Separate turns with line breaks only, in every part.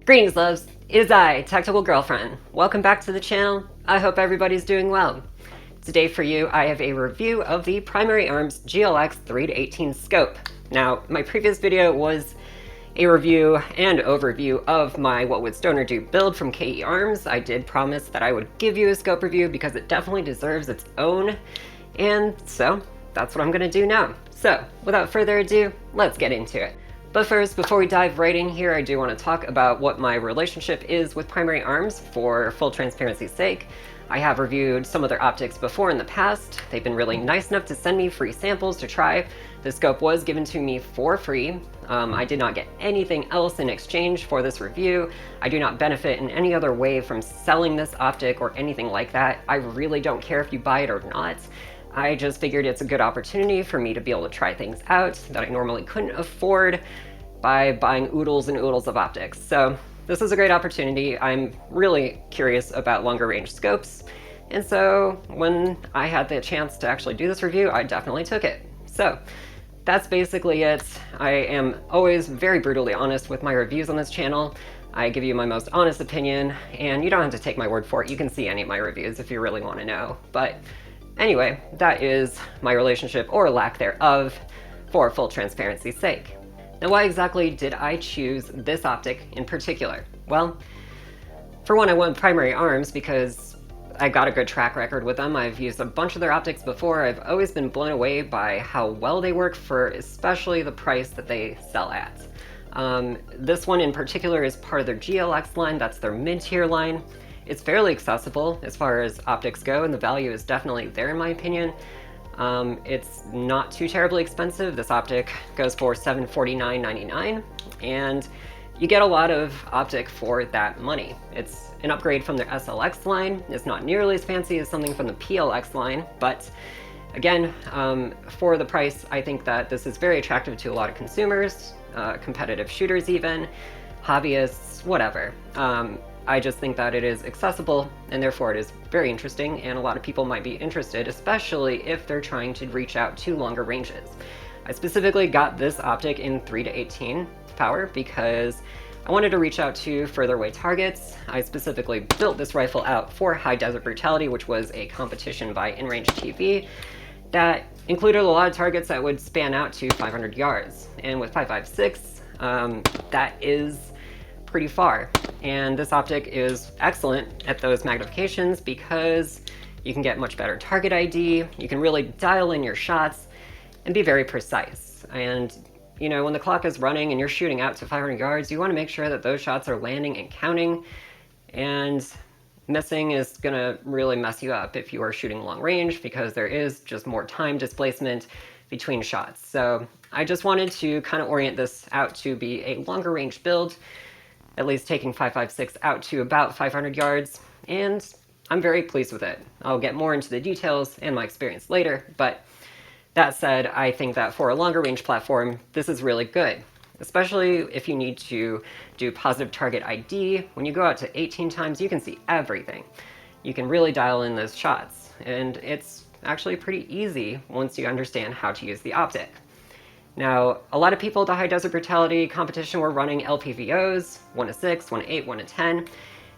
Greetings, loves. It is I, Tactical Girlfriend. Welcome back to the channel. I hope everybody's doing well. Today for you, I have a review of the Primary Arms GLx 3-18 scope. Now, my previous video was a review and overview of my What Would Stoner Do build from KE Arms. I did promise that I would give you a scope review because it definitely deserves its own, and so that's what I'm gonna do now. So, without further ado, let's get into it. But first, before we dive right in here, I do want to talk about what my relationship is with Primary Arms for full transparency's sake. I have reviewed some of their optics before in the past. They've been really nice enough to send me free samples to try. The scope was given to me for free. I did not get anything else in exchange for this review. I do not benefit in any other way from selling this optic or anything like that. I really don't care if you buy it or not. I just figured it's a good opportunity for me to be able to try things out that I normally couldn't afford by buying oodles and oodles of optics. So this is a great opportunity. I'm really curious about longer range scopes. And so when I had the chance to actually do this review, I definitely took it. So that's basically it. I am always very brutally honest with my reviews on this channel. I give you my most honest opinion, and you don't have to take my word for it. You can see any of my reviews if you really want to know. But anyway, that is my relationship, or lack thereof, for full transparency's sake. Now, why exactly did I choose this optic in particular? Well, for one, I went Primary Arms because I got a good track record with them. I've used a bunch of their optics before. I've always been blown away by how well they work for especially the price that they sell at. This one in particular is part of their GLx line. That's their mid-tier line. It's fairly accessible as far as optics go, and the value is definitely there in my opinion. It's not too terribly expensive. This optic goes for $749.99, and you get a lot of optic for that money. It's an upgrade from their SLX line. It's not nearly as fancy as something from the PLX line, but again, for the price, I think that this is very attractive to a lot of consumers, competitive shooters even, hobbyists, whatever. I just think that it is accessible, and therefore it is very interesting, and a lot of people might be interested, especially if they're trying to reach out to longer ranges. I specifically got this optic in 3-18 power because I wanted to reach out to further away targets. I specifically built this rifle out for High Desert Brutality, which was a competition by InRange TV that included a lot of targets that would span out to 500 yards. And with 5.56, that is pretty far. And this optic is excellent at those magnifications because you can get much better target ID, you can really dial in your shots and be very precise. And you know, when the clock is running and you're shooting out to 500 yards, you want to make sure that those shots are landing and counting, and missing is gonna really mess you up if you are shooting long range because there is just more time displacement between shots. So I just wanted to kind of orient this out to be a longer range build, at least taking 5.56 out to about 500 yards, and I'm very pleased with it. I'll get more into the details and my experience later, but that said, I think that for a longer range platform, this is really good, especially if you need to do positive target ID. When you go out to 18 times, you can see everything. You can really dial in those shots, and it's actually pretty easy once you understand how to use the optic. Now, a lot of people at the High Desert Brutality competition were running LPVOs, 1-6, 1-8, 1-10,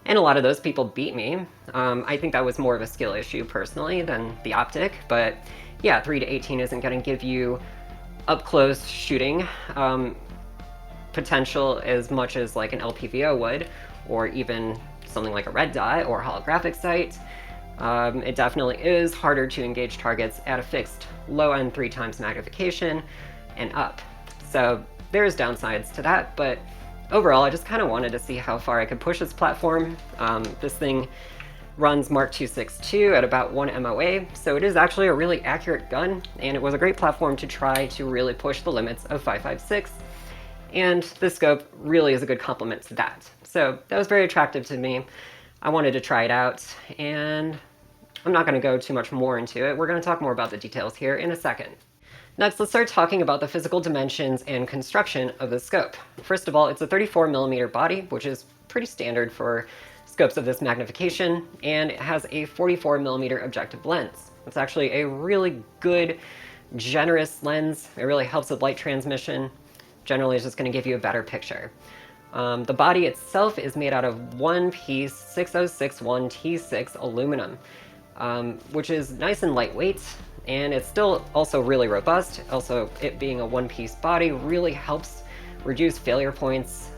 and a lot of those people beat me. I think that was more of a skill issue personally than the optic, but yeah, 3-18 isn't going to give you up-close shooting potential as much as like an LPVO would, or even something like a red dot or holographic sight. It definitely is harder to engage targets at a fixed low-end 3 times magnification and up. So there's downsides to that, but overall I just kind of wanted to see how far I could push this platform. This thing runs Mark 262 at about 1 MOA, so it is actually a really accurate gun, and it was a great platform to try to really push the limits of 5.56, and this scope really is a good complement to that. So that was very attractive to me. I wanted to try it out, and I'm not going to go too much more into it. We're going to talk more about the details here in a second. Next, let's start talking about the physical dimensions and construction of the scope. First of all, it's a 34mm body, which is pretty standard for scopes of this magnification, and it has a 44mm objective lens. It's actually a really good, generous lens. It really helps with light transmission. Generally, it's just going to give you a better picture. The body itself is made out of one-piece 6061T6 aluminum, which is nice and lightweight, and it's still also really robust. Also, it being a one-piece body really helps reduce failure points.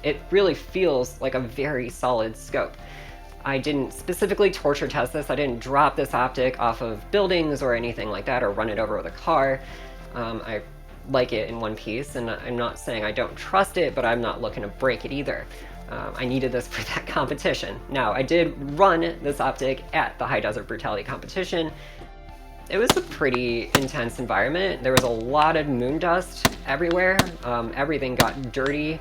It really feels like a very solid scope. I didn't specifically torture test this. I didn't drop this optic off of buildings or anything like that, or run it over with a car. I like it in one piece, and I'm not saying I don't trust it, but I'm not looking to break it either. I needed this for that competition. Now, I did run this optic at the High Desert Brutality competition. It was a pretty intense environment. There was a lot of moon dust everywhere. Everything got dirty.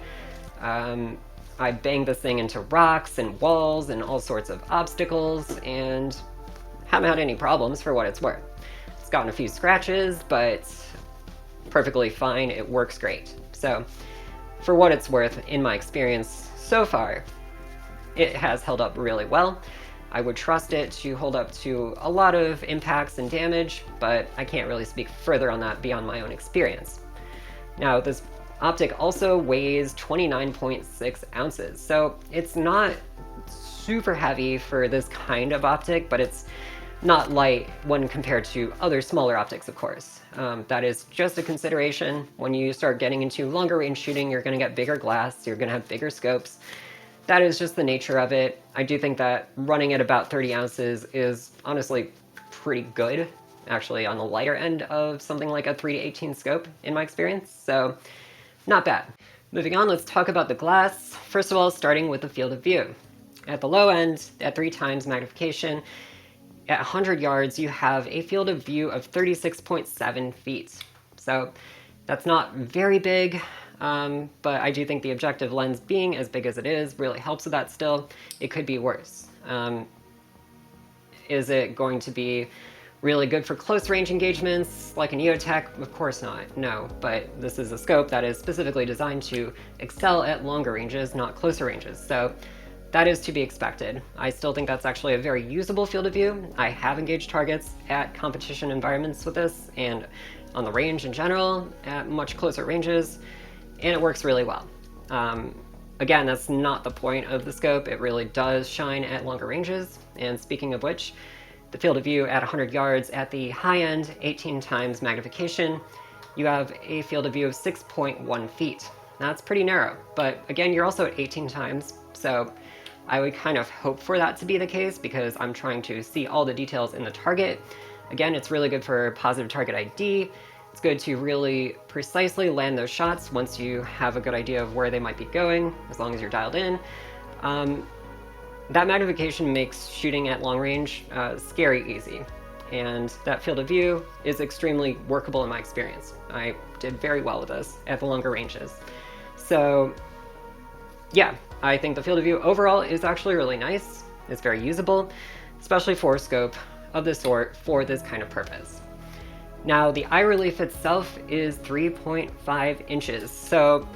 I banged this thing into rocks and walls and all sorts of obstacles, and haven't had any problems for what it's worth. It's gotten a few scratches, but perfectly fine. It works great. So for what it's worth, in my experience so far, it has held up really well. I would trust it to hold up to a lot of impacts and damage, but I can't really speak further on that beyond my own experience. Now, this optic also weighs 29.6 ounces, so it's not super heavy for this kind of optic, but it's not light when compared to other smaller optics, of course. That is just a consideration. When you start getting into longer range shooting, you're going to get bigger glass, you're going to have bigger scopes. That is just the nature of it. I do think that running at about 30 ounces is honestly pretty good, actually on the lighter end of something like a 3-18 scope in my experience, so not bad. Moving on, let's talk about the glass. First of all, starting with the field of view. At the low end, at 3 times magnification, at 100 yards, you have a field of view of 36.7 feet. So that's not very big, but I do think the objective lens being as big as it is really helps with that still. It could be worse. Is it going to be really good for close range engagements like an EOTech? Of course not, no, but this is a scope that is specifically designed to excel at longer ranges, not closer ranges. So that is to be expected. I still think that's actually a very usable field of view. I have engaged targets at competition environments with this and on the range in general at much closer ranges, and it works really well. Again, that's not the point of the scope. It really does shine at longer ranges. And speaking of which, the field of view at 100 yards at the high end, 18 times magnification, you have a field of view of 6.1 feet. That's pretty narrow, but again, you're also at 18 times, so I would kind of hope for that to be the case because I'm trying to see all the details in the target. Again, it's really good for positive target ID. It's good to really precisely land those shots once you have a good idea of where they might be going, as long as you're dialed in. That magnification makes shooting at long range scary easy, and that field of view is extremely workable in my experience. I did very well with this at the longer ranges. So yeah, I think the field of view overall is actually really nice. It's very usable, especially for a scope of this sort for this kind of purpose. Now, the eye relief itself is 3.5 inches. So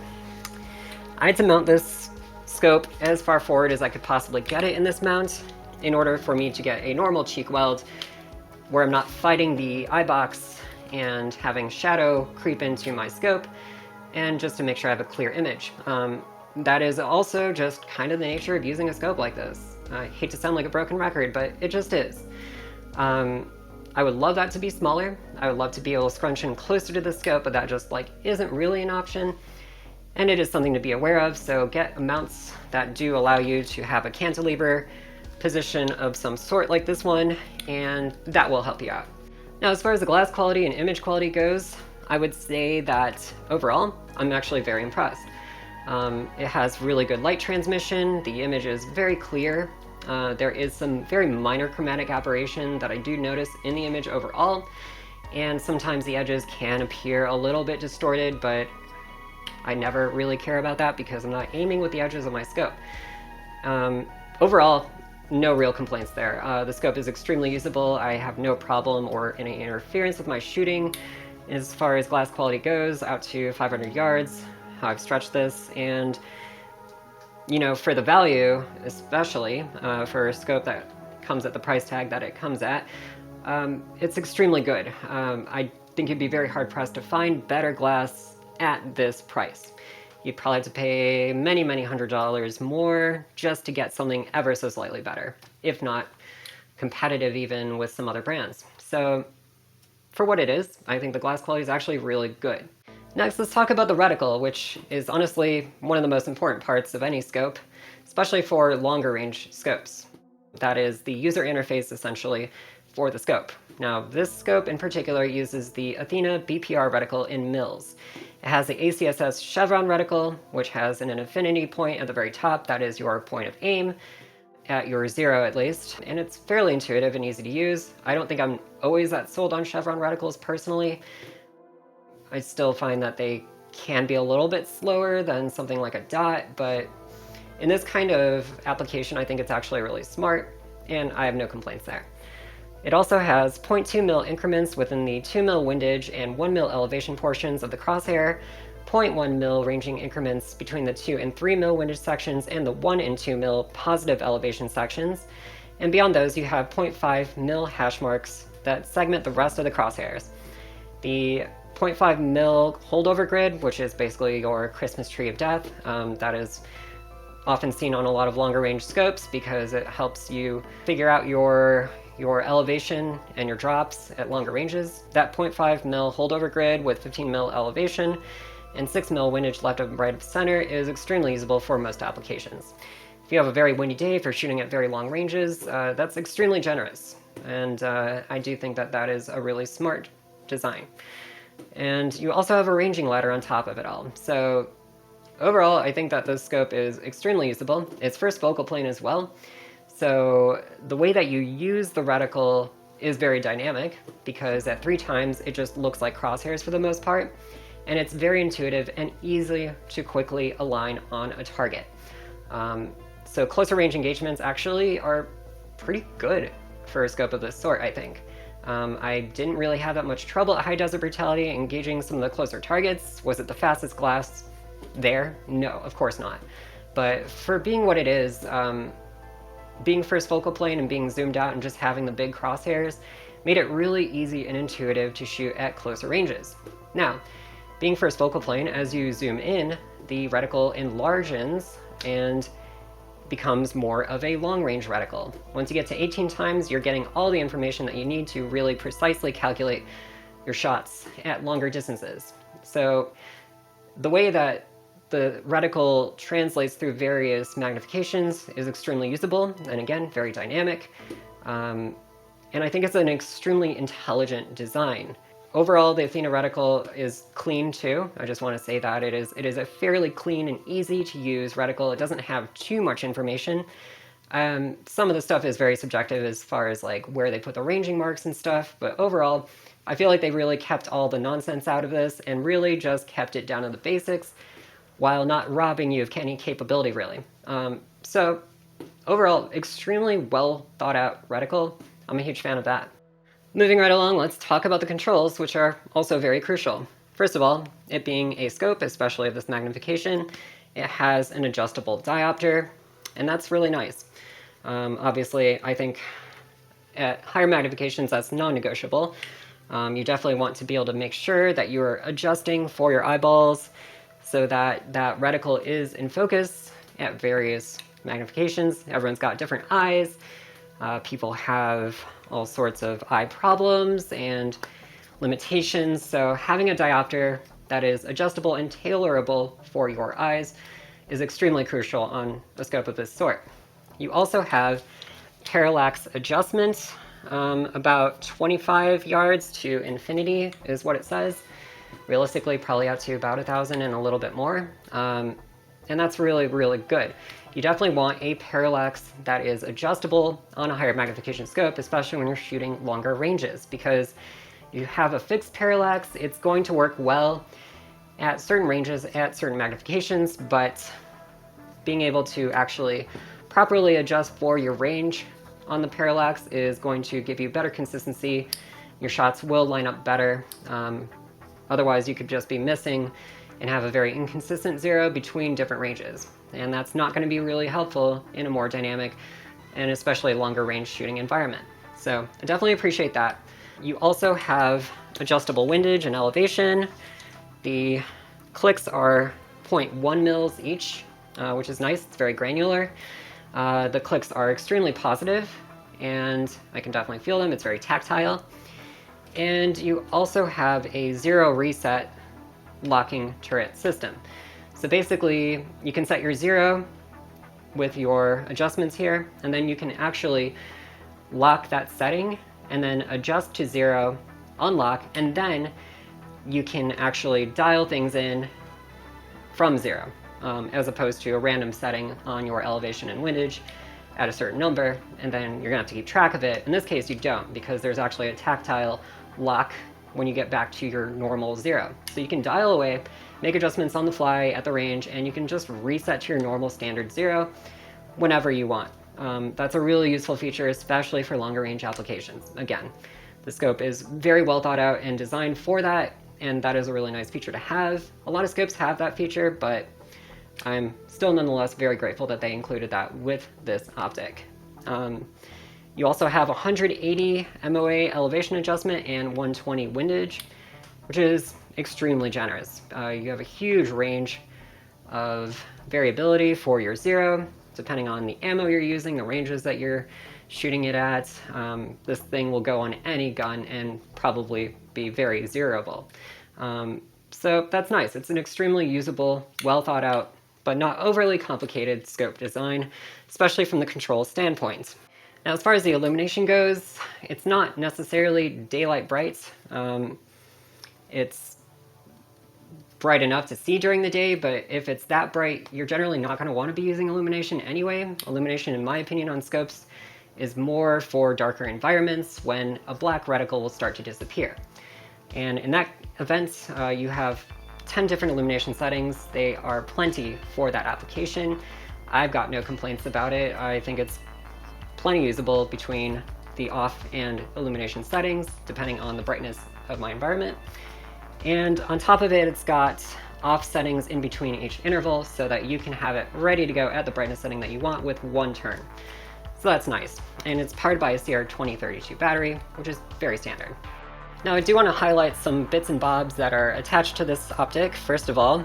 I had to mount this scope as far forward as I could possibly get it in this mount in order for me to get a normal cheek weld where I'm not fighting the eye box and having shadow creep into my scope, and just to make sure I have a clear image. That is also just kind of the nature of using a scope like this. I hate to sound like a broken record, but it just is. I would love that to be smaller. I would love to be able to scrunch in closer to the scope, but that just isn't really an option. And it is something to be aware of, so get mounts that do allow you to have a cantilever position of some sort like this one, and that will help you out. Now, as far as the glass quality and image quality goes, I would say that overall, I'm actually very impressed. It has really good light transmission, the image is very clear, there is some very minor chromatic aberration that I do notice in the image overall, and sometimes the edges can appear a little bit distorted, but I never really care about that because I'm not aiming with the edges of my scope. Overall, no real complaints there. The scope is extremely usable. I have no problem or any interference with my shooting as far as glass quality goes, out to 500 yards. I've stretched this, and for the value, especially for a scope that comes at the price tag that it comes at, it's extremely good. I think you'd be very hard pressed to find better glass at this price. you'd probably have to pay many, many $100s more just to get something ever so slightly better, if not competitive even with some other brands. So for what it is, I think the glass quality is actually really good. Next, let's talk about the reticle, which is honestly one of the most important parts of any scope, especially for longer range scopes. That is the user interface essentially for the scope. Now, this scope in particular uses the Athena BPR reticle in mils. It has the ACSS chevron reticle, which has an infinity point at the very top. That is your point of aim, at your 0 at least, and it's fairly intuitive and easy to use. I don't think I'm always that sold on chevron reticles personally. I still find that they can be a little bit slower than something like a dot, but in this kind of application, I think it's actually really smart, and I have no complaints there. It also has 0.2 mil increments within the 2 mil windage and 1 mil elevation portions of the crosshair, 0.1 mil ranging increments between the 2 and 3 mil windage sections and the 1 and 2 mil positive elevation sections, and beyond those you have 0.5 mil hash marks that segment the rest of the crosshairs. The 0.5 mil holdover grid, which is basically your Christmas tree of death, that is often seen on a lot of longer range scopes because it helps you figure out your elevation and your drops at longer ranges. That 0.5 mil holdover grid with 15 mil elevation and 6 mil windage left of right of center is extremely usable for most applications. If you have a very windy day, if you're shooting at very long ranges, that's extremely generous. And I do think that that is a really smart design. And you also have a ranging ladder on top of it all. So overall, I think that this scope is extremely usable. It's first focal plane as well. So the way that you use the reticle is very dynamic because at 3 times it just looks like crosshairs for the most part. And it's very intuitive and easy to quickly align on a target. So closer range engagements actually are pretty good for a scope of this sort, I think. I didn't really have that much trouble at High Desert Brutality engaging some of the closer targets. Was it the fastest glass there? No, of course not. But for being what it is, being first focal plane and being zoomed out and just having the big crosshairs made it really easy and intuitive to shoot at closer ranges. Now, being first focal plane, as you zoom in, the reticle enlarges and becomes more of a long-range reticle. Once you get to 18 times, you're getting all the information that you need to really precisely calculate your shots at longer distances. So the way that the reticle translates through various magnifications is extremely usable, and again, very dynamic. And I think it's an extremely intelligent design. Overall, the Athena reticle is clean too. I just want to say that it is a fairly clean and easy to use reticle. It doesn't have too much information. Some of the stuff is very subjective as far as like where they put the ranging marks and stuff, but overall, I feel like they really kept all the nonsense out of this and really just kept it down to the basics while not robbing you of any capability really. So overall, extremely well thought out reticle. I'm a huge fan of that. Moving right along, let's talk about the controls, which are also very crucial. First of all, it being a scope, especially of this magnification, it has an adjustable diopter, and that's really nice. Obviously, I think at higher magnifications, that's non-negotiable. You definitely want to be able to make sure that you're adjusting for your eyeballs so that that reticle is in focus at various magnifications. Everyone's got different eyes. People have all sorts of eye problems and limitations, so having a diopter that is adjustable and tailorable for your eyes is extremely crucial on a scope of this sort. You also have parallax adjustment, about 25 yards to infinity is what it says. Realistically, probably out to about 1,000 and a little bit more. And that's really, really good. You definitely want a parallax that is adjustable on a higher magnification scope, especially when you're shooting longer ranges, because you have a fixed parallax, it's going to work well at certain ranges, at certain magnifications, but being able to actually properly adjust for your range on the parallax is going to give you better consistency. Your shots will line up better. Otherwise, you could just be missing and have a very inconsistent 0 between different ranges. And that's not going to be really helpful in a more dynamic and especially longer range shooting environment. So I definitely appreciate that. You also have adjustable windage and elevation. The clicks are 0.1 mils each, which is nice. It's very granular. The clicks are extremely positive, and I can definitely feel them. It's very tactile. And you also have a 0 reset locking turret system. So basically, you can set your 0 with your adjustments here, and then you can actually lock that setting and then adjust to 0, unlock, and then you can actually dial things in from 0, as opposed to a random setting on your elevation and windage at a certain number, and then you're gonna have to keep track of it. In this case, you don't, because there's actually a tactile lock when you get back to your normal 0. So you can dial away, make adjustments on the fly at the range, and you can just reset to your normal standard 0 whenever you want. That's a really useful feature, especially for longer range applications. Again, the scope is very well thought out and designed for that, and that is a really nice feature to have. A lot of scopes have that feature, but I'm still nonetheless very grateful that they included that with this optic. You also have 180 MOA elevation adjustment and 120 windage, which is extremely generous. You have a huge range of variability for your 0, depending on the ammo you're using, the ranges that you're shooting it at. This thing will go on any gun and probably be very zeroable. So that's nice. It's an extremely usable, well thought out, but not overly complicated scope design, especially from the control standpoint. Now, as far as the illumination goes, it's not necessarily daylight bright. It's bright enough to see during the day, but if it's that bright, you're generally not going to want to be using illumination anyway. Illumination, in my opinion, on scopes is more for darker environments when a black reticle will start to disappear. And in that event, you have 10 different illumination settings. They are plenty for that application. I've got no complaints about it. I think it's plenty usable between the off and illumination settings, depending on the brightness of my environment. And on top of it, it's got off settings in between each interval so that you can have it ready to go at the brightness setting that you want with one turn. So that's nice. And it's powered by a CR2032 battery, which is very standard. Now, I do want to highlight some bits and bobs that are attached to this optic. First of all,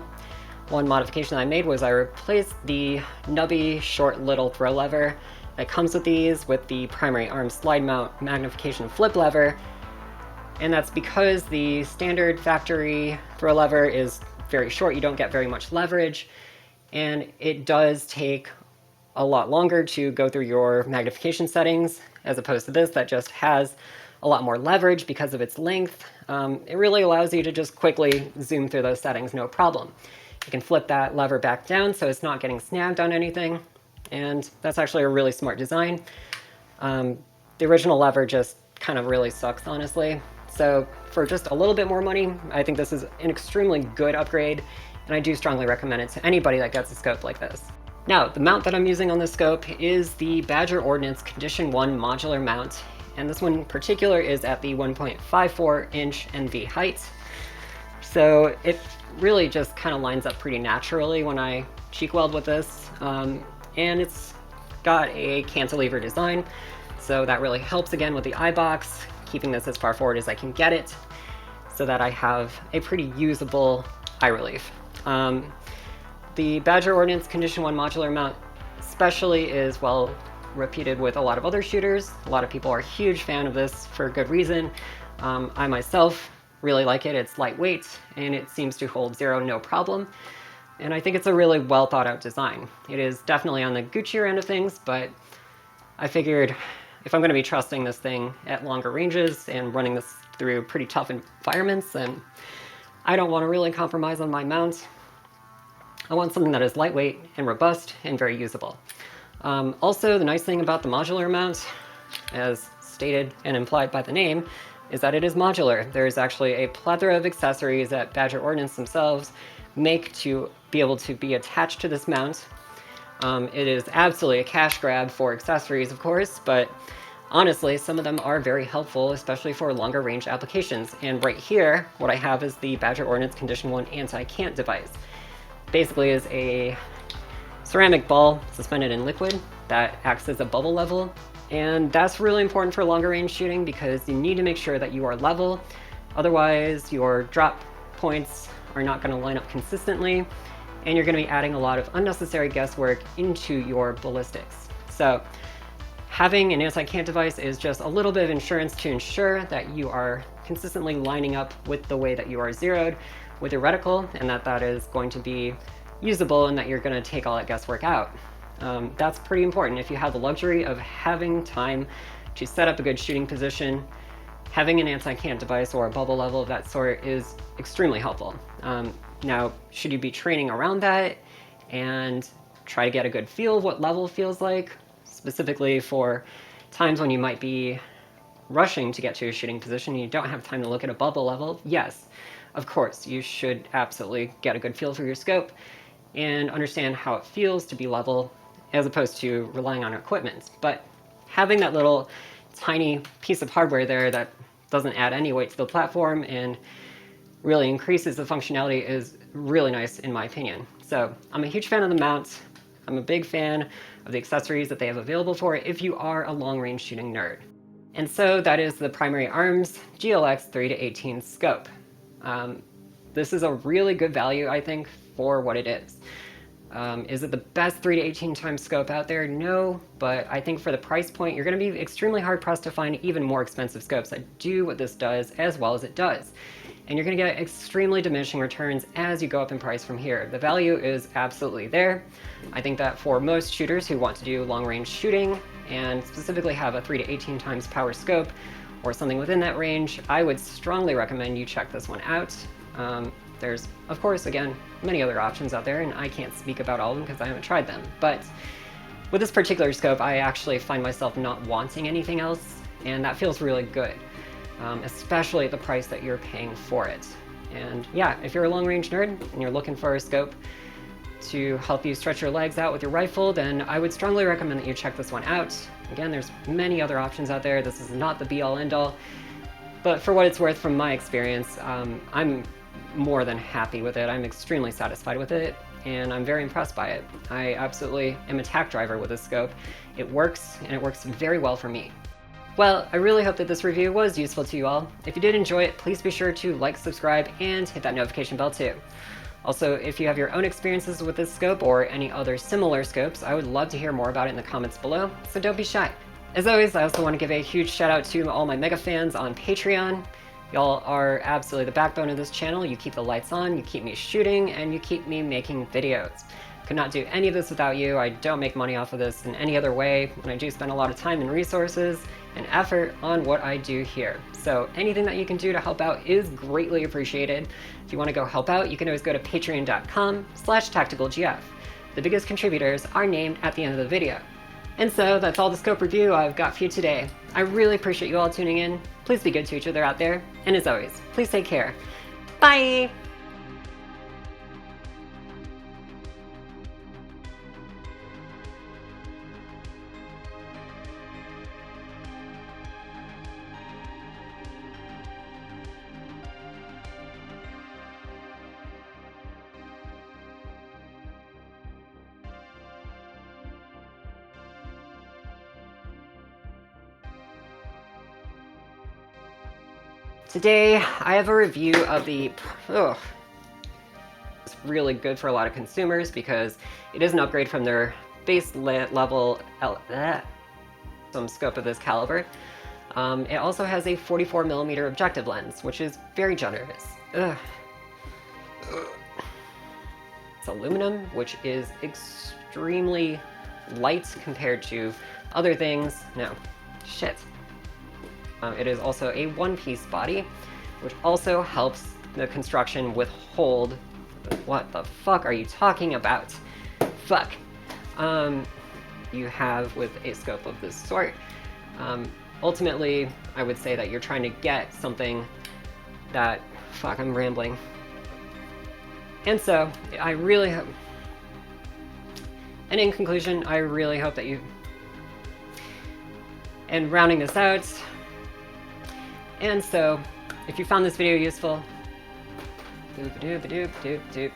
one modification I made was I replaced the nubby short little throw lever that comes with these with the primary arm slide mount magnification flip lever. And that's because the standard factory throw lever is very short. You don't get very much leverage, and it does take a lot longer to go through your magnification settings, as opposed to this that just has a lot more leverage because of its length. It really allows you to just quickly zoom through those settings, no problem. You can flip that lever back down so it's not getting snagged on anything, and that's actually a really smart design. The original lever just kind of really sucks, honestly. So for just a little bit more money, I think this is an extremely good upgrade, and I do strongly recommend it to anybody that gets a scope like this. Now, the mount that I'm using on this scope is the Badger Ordnance Condition 1 modular mount, and this one in particular is at the 1.54 inch NV height. So it really just kind of lines up pretty naturally when I cheek weld with this, and it's got a cantilever design, so that really helps again with the eye box, keeping this as far forward as I can get it so that I have a pretty usable eye relief. The Badger Ordnance Condition 1 modular mount especially is well repeated with a lot of other shooters. A lot of people are a huge fan of this for good reason. I myself really like it. It's lightweight and it seems to hold 0 no problem. And I think it's a really well thought out design. It is definitely on the Guccier end of things, but I figured if I'm going to be trusting this thing at longer ranges and running this through pretty tough environments, then I don't want to really compromise on my mount. I want something that is lightweight and robust and very usable. Also, the nice thing about the modular mount, as stated and implied by the name, is that it is modular. There's actually a plethora of accessories that Badger Ordnance themselves make to be able to be attached to this mount. It is absolutely a cash grab for accessories, of course, but honestly, some of them are very helpful, especially for longer range applications. And right here, what I have is the Badger Ordnance Condition 1 anti-cant device. Basically is a ceramic ball suspended in liquid that acts as a bubble level. And that's really important for longer range shooting because you need to make sure that you are level. Otherwise, your drop points are not going to line up consistently, and you're going to be adding a lot of unnecessary guesswork into your ballistics. So having an anti-cant device is just a little bit of insurance to ensure that you are consistently lining up with the way that you are zeroed with your reticle, and that is going to be usable and that you're going to take all that guesswork out. That's pretty important. If you have the luxury of having time to set up a good shooting position, having an anti-cant device or a bubble level of that sort is extremely helpful. Now, should you be training around that and try to get a good feel of what level feels like, specifically for times when you might be rushing to get to a shooting position and you don't have time to look at a bubble level, yes, of course, you should absolutely get a good feel for your scope and understand how it feels to be level as opposed to relying on equipment. But having that little tiny piece of hardware there that doesn't add any weight to the platform and really increases the functionality is really nice in my opinion. So I'm a huge fan of the mount. I'm a big fan of the accessories that they have available for it if you are a long-range shooting nerd. And so that is the Primary Arms GLx 3-18 scope. This is a really good value, I think, for what it is. Is it the best 3-18 times scope out there? No, but I think for the price point, you're going to be extremely hard-pressed to find even more expensive scopes that do what this does as well as it does. And you're going to get extremely diminishing returns as you go up in price from here. The value is absolutely there. I think that for most shooters who want to do long-range shooting and specifically have a 3-18 times power scope or something within that range, I would strongly recommend you check this one out. There's, of course, again, many other options out there, and I can't speak about all of them because I haven't tried them. But with this particular scope, I actually find myself not wanting anything else, and that feels really good, especially at the price that you're paying for it. And yeah, if you're a long-range nerd and you're looking for a scope to help you stretch your legs out with your rifle, then I would strongly recommend that you check this one out. Again, there's many other options out there. This is not the be-all, end-all. But for what it's worth, from my experience, I'm more than happy with it. I'm extremely satisfied with it, and I'm very impressed by it. I absolutely am a tack driver with this scope. It works, and it works very well for me. Well, I really hope that this review was useful to you all. If you did enjoy it, please be sure to like, subscribe, and hit that notification bell too. Also, if you have your own experiences with this scope or any other similar scopes, I would love to hear more about it in the comments below, so don't be shy. As always, I also want to give a huge shout out to all my mega fans on Patreon. Y'all are absolutely the backbone of this channel. You keep the lights on, you keep me shooting, and you keep me making videos. Could not do any of this without you. I don't make money off of this in any other way, and I do spend a lot of time and resources and effort on what I do here. So anything that you can do to help out is greatly appreciated. If you want to go help out, you can always go to patreon.com/tacticalgf. The biggest contributors are named at the end of the video. And so that's all the scope review I've got for you today. I really appreciate you all tuning in. Please be good to each other out there. And as always, please take care. Bye! Today, I have a review of the, it's really good for a lot of consumers because it is an upgrade from their base level some scope of this caliber. It also has a 44mm objective lens, which is very generous. It's aluminum, which is extremely light compared to other things. No, shit. It is also a one-piece body, which also helps the construction withhold. What the fuck are you talking about? Fuck. You have with a scope of this sort. Ultimately, I would say that you're trying to get something that, fuck, I'm rambling. And so, I really hope, and in conclusion, I really hope that you, and rounding this out, and so, if you found this video useful, doop doop doop doop doop.